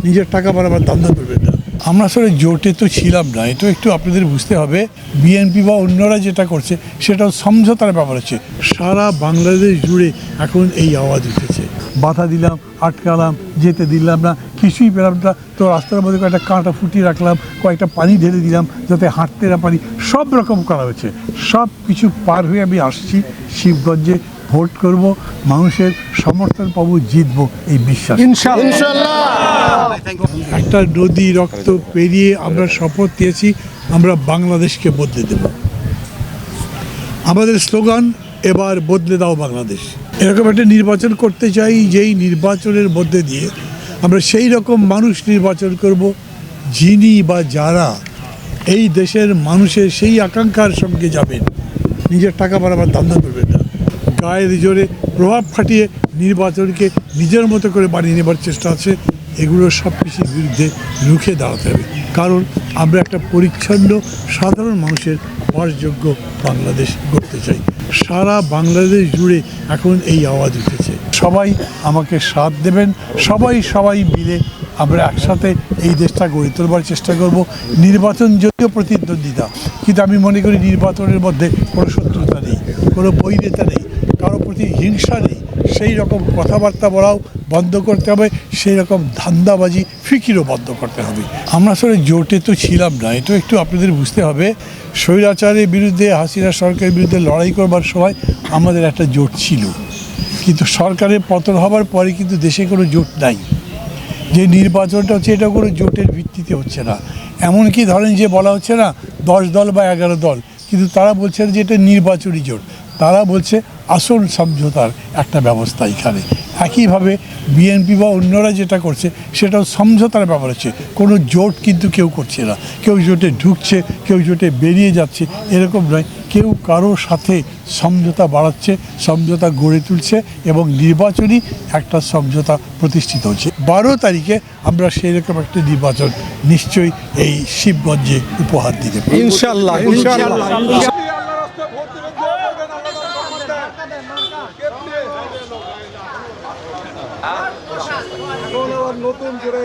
নিজের টাকা বাড়াবার ধান্দা করবেন না। আমরা আসলে জোটে তো ছিলাম না, এটা একটু আপনাদের বুঝতে হবে। বিএনপি বা অন্যরা যেটা করছে সেটাও সমঝোতার ব্যাপার আছে। সারা বাংলাদেশ জুড়ে এখন এই আওয়াজ উঠেছে, বাধা দিলাম, আটকালাম, যেতে দিলাম না, কিছুই পেলাম না, তো রাস্তার মধ্যে কয়েকটা কাঁটা ফুটিয়ে রাখলাম, কয়েকটা পানি ঢেলে দিলাম যাতে হাঁটতে না পারি, সব রকম করা হয়েছে। সব কিছু পার হয়ে আমি আসছি শিবগঞ্জে, ভোট করব, মানুষের সমর্থন পাবো, জিতবো এই বিশ্বাস ইনশাআল্লাহ। একটা নদী রক্ত পেরিয়ে আমরা শপথ নিয়েছি আমরা বাংলাদেশকে বদলে দেব। আমাদের স্লোগান এবার বদলে দাও বাংলাদেশ। এরকম একটা নির্বাচন করতে চাই যেই নির্বাচনের মধ্যে দিয়ে আমরা সেই রকম মানুষ নির্বাচন করব যিনি বা যারা এই দেশের মানুষের সেই আকাঙ্ক্ষার সঙ্গে যাবেন, নিজের টাকা বাড়াবার ধান্দা করবেন না, গায়ের জোরে প্রভাব খাটিয়ে নির্বাচনকে নিজের মতো করে বানিয়ে নেবার চেষ্টা আছে। এগুলো সব কিছুর বিরুদ্ধে রুখে দাঁড়াতে হবে, কারণ আমরা একটা পরিচ্ছন্ন সাধারণ মানুষের বাসযোগ্য বাংলাদেশ গড়তে চাই। সারা বাংলাদেশ জুড়ে এখন এই আওয়াজ উঠেছে। সবাই আমাকে সাথ দেবেন, সবাই মিলে আমরা একসাথে এই দেশটা গড়ে তোলবার চেষ্টা করব। নির্বাচন যদিও প্রতিদ্বন্দ্বিতা, কিন্তু আমি মনে করি নির্বাচনের মধ্যে কোনো শত্রুতা নেই, কোনো বৈরিতা নেই, কারো প্রতি হিংসা নেই। সেই রকম কথাবার্তা বলাও বন্ধ করতে হবে, সেই রকম ধান্দাবাজি ফিকিরও বন্ধ করতে হবে। আমরা আসলে জোটে তো ছিলাম না, এটা একটু আপনাদের বুঝতে হবে। স্বৈরাচারের বিরুদ্ধে, হাসিনা সরকারের বিরুদ্ধে লড়াই করবার সময় আমাদের একটা জোট ছিল, কিন্তু সরকারের পতন হবার পরে কিন্তু দেশে কোনো জোট নাই। যে নির্বাচনটা হচ্ছে এটা কোনো জোটের ভিত্তিতে হচ্ছে না। এমনকি ধরেন যে বলা হচ্ছে না 10 দল বা 11 দল, কিন্তু তারা বলছে যে এটা নির্বাচনী জোট, তারা বলছে আসল সমঝোতার একটা ব্যবস্থা এখানে। একইভাবে বিএনপি বা অন্যরা যেটা করছে সেটাও সমঝোতার ব্যাপার আছে। কোনো জোট কিন্তু কেউ করছে না, কেউ জোটে ঢুকছে, কেউ জোটে বেরিয়ে যাচ্ছে, এরকম নয়। কেউ কারোর সাথে সমঝোতা বাড়াচ্ছে, সমঝোতা গড়ে তুলছে এবং নির্বাচনী একটা সমঝোতা প্রতিষ্ঠিত হচ্ছে। 12 তারিখে আমরা সেই রকম একটা নির্বাচন নিশ্চয়ই এই শিবগঞ্জে উপহার দিতে পারি ইনশাআল্লাহ। নতুন করে